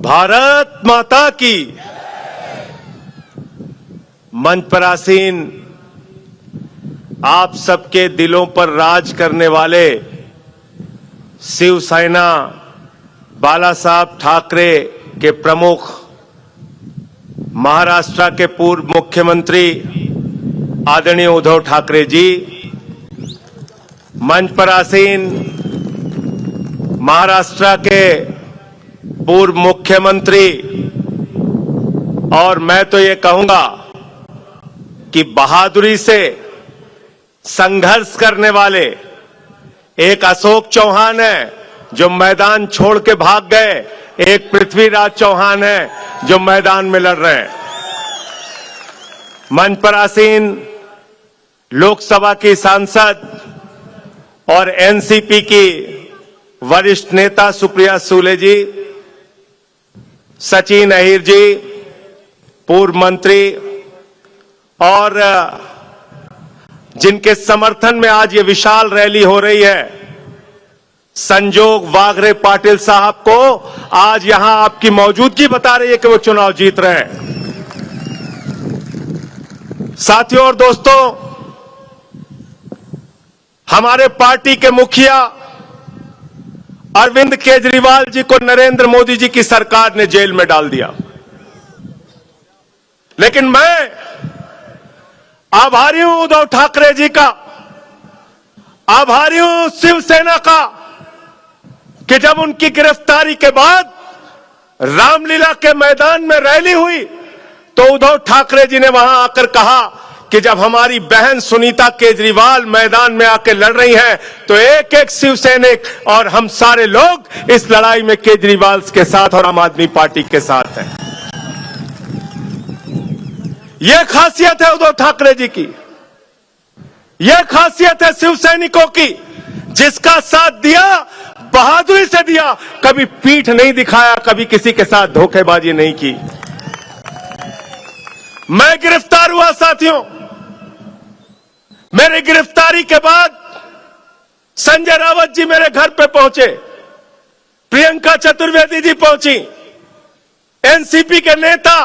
भारत माता की। मंच पर आसीन आप सबके दिलों पर राज करने वाले शिवसेना बाला साहब ठाकरे के प्रमुख, महाराष्ट्र के पूर्व मुख्यमंत्री आदरणीय उद्धव ठाकरे जी, मंच पर आसीन महाराष्ट्र के पूर्व मुख्यमंत्री, और मैं तो ये कहूंगा कि बहादुरी से संघर्ष करने वाले एक अशोक चौहान है जो मैदान छोड़ के भाग गए, एक पृथ्वीराज चौहान है जो मैदान में लड़ रहे हैं। मंच पर आसीन लोकसभा की सांसद और एनसीपी की वरिष्ठ नेता सुप्रिया सुले जी, सचिन अहिर जी पूर्व मंत्री, और जिनके समर्थन में आज ये विशाल रैली हो रही है, संजोग वाघरे पाटिल साहब को आज यहां आपकी मौजूदगी बता रही है कि वो चुनाव जीत रहे हैं। साथियों और दोस्तों, हमारे पार्टी के मुखिया अरविंद केजरीवाल जी को नरेंद्र मोदी जी की सरकार ने जेल में डाल दिया, लेकिन मैं आभारी हूं उद्धव ठाकरे जी का, आभारी हूं शिवसेना का कि जब उनकी गिरफ्तारी के बाद रामलीला के मैदान में रैली हुई तो उद्धव ठाकरे जी ने वहां आकर कहा कि जब हमारी बहन सुनीता केजरीवाल मैदान में आकर लड़ रही हैं तो एक एक शिवसैनिक और हम सारे लोग इस लड़ाई में केजरीवाल के साथ और आम आदमी पार्टी के साथ हैं। यह खासियत है उद्धव ठाकरे जी की, यह खासियत है शिवसैनिकों की, जिसका साथ दिया बहादुरी से दिया, कभी पीठ नहीं दिखाया, कभी किसी के साथ धोखेबाजी नहीं की। मैं गिरफ्तार हुआ साथियों, मेरी गिरफ्तारी के बाद संजय रावत जी मेरे घर पे पहुंचे, प्रियंका चतुर्वेदी जी पहुंची, एनसीपी के नेता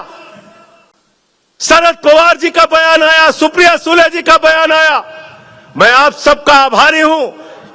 शरद पवार जी का बयान आया, सुप्रिया सुले जी का बयान आया। मैं आप सबका आभारी हूं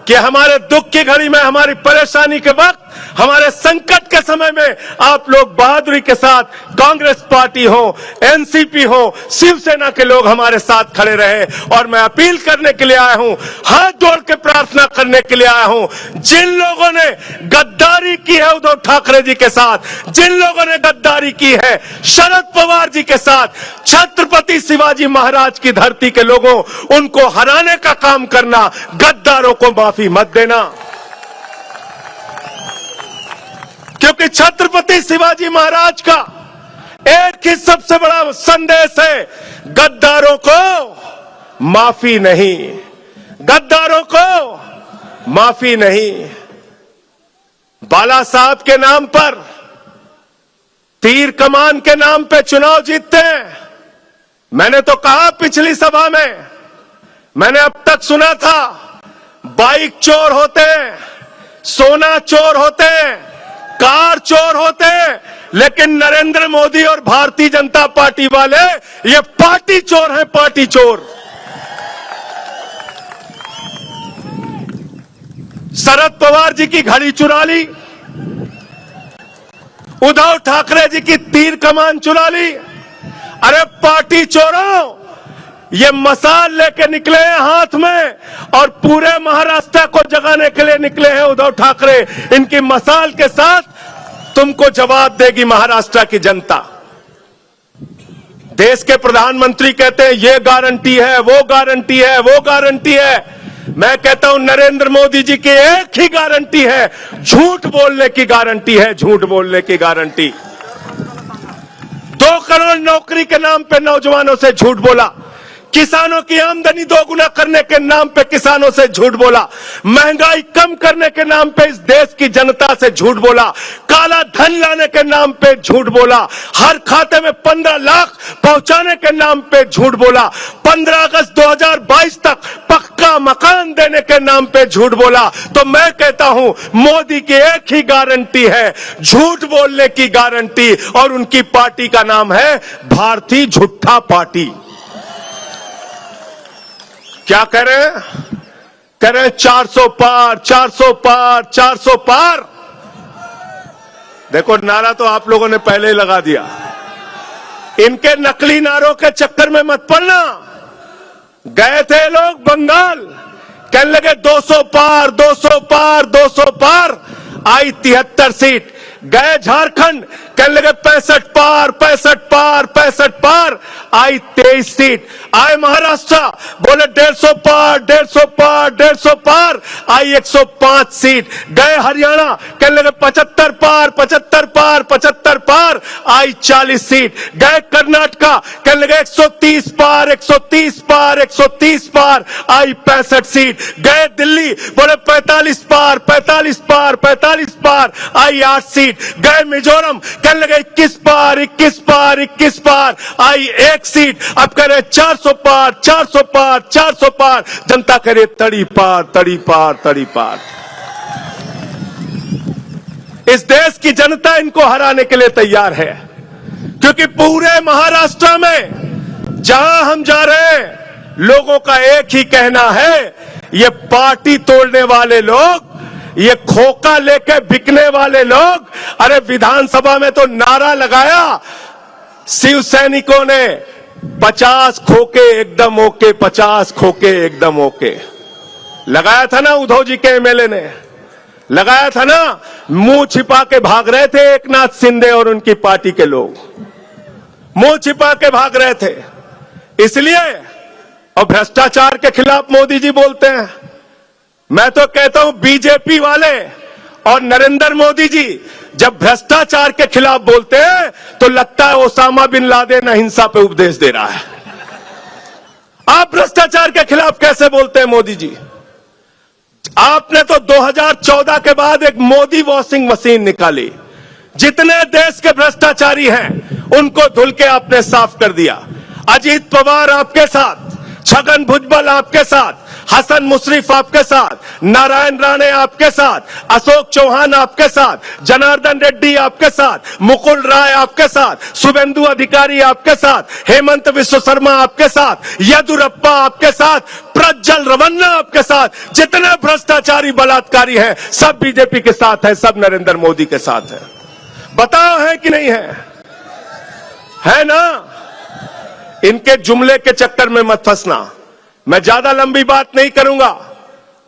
कि हमारे दुख की घड़ी में, हमारी परेशानी के वक्त, हमारे संकट के समय में आप लोग बहादुरी के साथ, कांग्रेस पार्टी हो, एनसीपी हो, शिवसेना के लोग हमारे साथ खड़े रहे। और मैं अपील करने के लिए आया हूं, हाथ जोड़ के प्रार्थना करने के लिए आया हूं, जिन लोगों ने गद्दारी की है उद्धव ठाकरे जी के साथ, जिन लोगों ने गद्दारी की है शरद पवार जी के साथ, छत्रपति शिवाजी महाराज की धरती के लोगों, उनको हराने का काम करना, गद्दारों को माफी मत देना, क्योंकि छत्रपति शिवाजी महाराज का एक ही सबसे बड़ा संदेश है, गद्दारों को माफी नहीं, गद्दारों को माफी नहीं। बाला साहब के नाम पर, तीर कमान के नाम पे चुनाव जीतते हैं। मैंने तो कहा पिछली सभा में, मैंने अब तक सुना था बाइक चोर होते हैं, सोना चोर होते हैं, कार चोर होते हैं, लेकिन नरेंद्र मोदी और भारतीय जनता पार्टी वाले ये पार्टी चोर हैं, पार्टी चोर। शरद पवार जी की घड़ी चुरा ली, उद्धव ठाकरे जी की तीर कमान चुरा ली। अरे पार्टी चोरों, ये मसाल लेके निकले हैं हाथ में और पूरे महाराष्ट्र को जगाने के लिए निकले हैं उद्धव ठाकरे। इनकी मसाल के साथ तुमको जवाब देगी महाराष्ट्र की जनता। देश के प्रधानमंत्री कहते हैं ये गारंटी है, वो गारंटी है, वो गारंटी है। मैं कहता हूं नरेंद्र मोदी जी की एक ही गारंटी है, झूठ बोलने की गारंटी है, झूठ बोलने की गारंटी। 2 करोड़ नौकरी के नाम पे नौजवानों से झूठ बोला, किसानों की आमदनी दोगुना करने के नाम पे किसानों से झूठ बोला, महंगाई कम करने के नाम पे इस देश की जनता से झूठ बोला, काला धन लाने के नाम पे झूठ बोला, हर खाते में 15 लाख पहुंचाने के नाम पे झूठ बोला, 15 अगस्त 2022 तक पक्का मकान देने के नाम पे झूठ बोला। तो मैं कहता हूं मोदी की एक ही गारंटी है, झूठ बोलने की गारंटी, और उनकी पार्टी का नाम है भारतीय झूठा पार्टी। क्या कह रहे हैं? कह रहे हैं 400 पार, 400 पार, 400 पार। देखो नारा तो आप लोगों ने पहले ही लगा दिया, इनके नकली नारों के चक्कर में मत पड़ना। गए थे लोग बंगाल, कहने लगे 200 पार, 200 पार, 200 पार, आई 73 सीट। गए झारखंड, कहने लगे 65 पार, 65 पार, 65 पार, आई 23 सीट। आए महाराष्ट्र, बोले 150 पार, 150 पार, 150 पार, आई 105 सीट। गए हरियाणा, कहने लगे 75 पार, 75 पार, 75 पार, आई 40 सीट। गए कर्नाटका, कहने लगे 130 पार, 130 पार, 130 पार, आई 65 सीट। गए दिल्ली, बोले 45 पार, 45 पार, 45 पार, आई 8 सीट। गए मिजोरम, कहने लगे 21 पार, 21 पार, 21 पार, आई 1 सीट। अब कह रहे 400 पार, 400 पार, 400 पार, जनता कह रही तड़ी पार, तड़ी पार, तड़ी पार। इस देश की जनता इनको हराने के लिए तैयार है, क्योंकि पूरे महाराष्ट्र में जहां हम जा रहे हैं, लोगों का एक ही कहना है, ये पार्टी तोड़ने वाले लोग, ये खोखा लेके बिकने वाले लोग, अरे विधानसभा में तो नारा लगाया शिव सैनिकों ने, 50 खोके एकदम ओके, 50 खोके एकदम ओके। लगाया था ना उद्धव जी के एमएलए ने, लगाया था ना। मुंह छिपा के भाग रहे थे एकनाथ शिंदे और उनकी पार्टी के लोग, मुंह छिपा के भाग रहे थे। इसलिए और भ्रष्टाचार के खिलाफ मोदी जी बोलते हैं। मैं तो कहता हूं बीजेपी वाले और नरेंद्र मोदी जी जब भ्रष्टाचार के खिलाफ बोलते हैं तो लगता है ओसामा बिन लादेन अहिंसा पे उपदेश दे रहा है। आप भ्रष्टाचार के खिलाफ कैसे बोलते हैं मोदी जी? आपने तो 2014 के बाद एक मोदी वॉशिंग मशीन निकाली, जितने देश के भ्रष्टाचारी हैं उनको धुल के आपने साफ कर दिया। अजीत पवार आपके साथ, छगन भुजबल आपके साथ, हसन मुशर्रफ आपके साथ, नारायण राणे आपके साथ, अशोक चौहान आपके साथ, जनार्दन रेड्डी आपके साथ, मुकुल राय आपके साथ, शुभेंदु अधिकारी आपके साथ, हेमंत विश्व शर्मा आपके साथ, येदुरप्पा आपके साथ, प्रज्वल रवन्ना आपके साथ। जितने भ्रष्टाचारी बलात्कारी हैं सब बीजेपी के साथ है, सब नरेंद्र मोदी के साथ है। बताओ है कि नहीं है? है ना? इनके जुमले के चक्कर में मत फंसना। मैं ज्यादा लंबी बात नहीं करूंगा।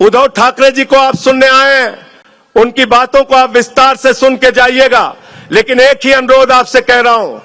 उद्धव ठाकरे जी को आप सुनने आए हैं, उनकी बातों को आप विस्तार से सुन के जाइएगा। लेकिन एक ही अनुरोध आपसे कह रहा हूं,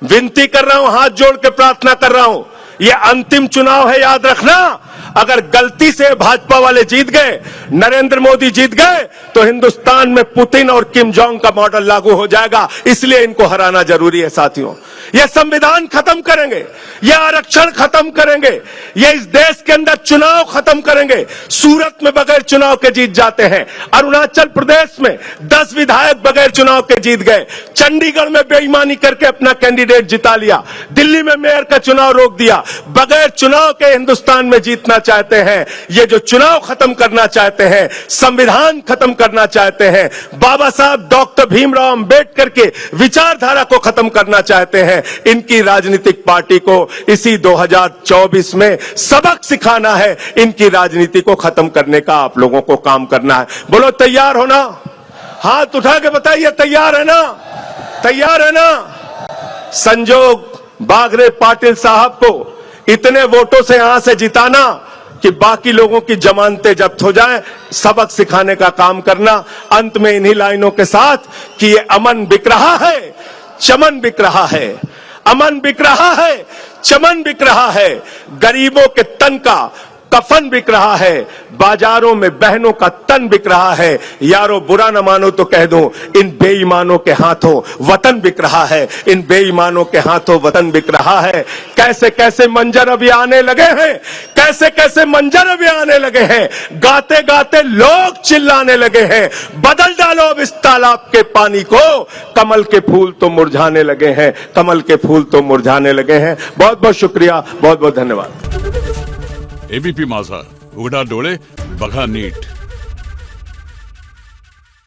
विनती कर रहा हूं, हाथ जोड़ के प्रार्थना कर रहा हूं, यह अंतिम चुनाव है, याद रखना। अगर गलती से भाजपा वाले जीत गए, नरेंद्र मोदी जीत गए, तो हिंदुस्तान में पुतिन और किम जोंग का मॉडल लागू हो जाएगा। इसलिए इनको हराना जरूरी है साथियों। ये संविधान खत्म करेंगे, ये आरक्षण खत्म करेंगे, ये इस देश के अंदर चुनाव खत्म करेंगे। सूरत में बगैर चुनाव के जीत जाते हैं, अरुणाचल प्रदेश में 10 विधायक बगैर चुनाव के जीत गए, चंडीगढ़ में बेईमानी करके अपना कैंडिडेट जिता लिया, दिल्ली में मेयर का चुनाव रोक दिया। बगैर चुनाव के हिंदुस्तान में जीतना चाहते हैं। ये जो चुनाव खत्म करना चाहते हैं, संविधान खत्म करना चाहते हैं, बाबा साहब डॉक्टर भीमराव अंबेडकर के विचारधारा को खत्म करना चाहते हैं, इनकी राजनीतिक पार्टी को इसी 2024 में सबक सिखाना है। इनकी राजनीति को खत्म करने का आप लोगों को काम करना है। बोलो तैयार हो ना? हाथ उठा के बताइए तैयार है ना? तैयार है ना? संजोग बागरे पाटिल साहब को इतने वोटों से यहां से जिताना कि बाकी लोगों की जमानतें जब्त हो जाएं, सबक सिखाने का काम करना। अंत में इन्हीं लाइनों के साथ कि ये अमन बिक रहा है, चमन बिक रहा है, अमन बिक रहा है, चमन बिक रहा है। गरीबों के तन का, कफन बिक रहा है, बाजारों में बहनों का तन बिक रहा है। यारो बुरा न मानो तो कह दूं, इन बेईमानों के हाथों वतन बिक रहा है, इन बेईमानों के हाथों वतन बिक रहा है। कैसे कैसे मंजर अभी आने लगे हैं, कैसे कैसे मंजर अभी आने लगे हैं। गाते गाते लोग चिल्लाने लगे हैं, बदल डालो अब इस तालाब के पानी को। कमल के फूल तो मुरझाने लगे हैं, कमल के फूल तो मुरझाने लगे हैं। बहुत बहुत शुक्रिया, बहुत बहुत धन्यवाद। एबीपी माझा, उघडा डोळे बघा नीट।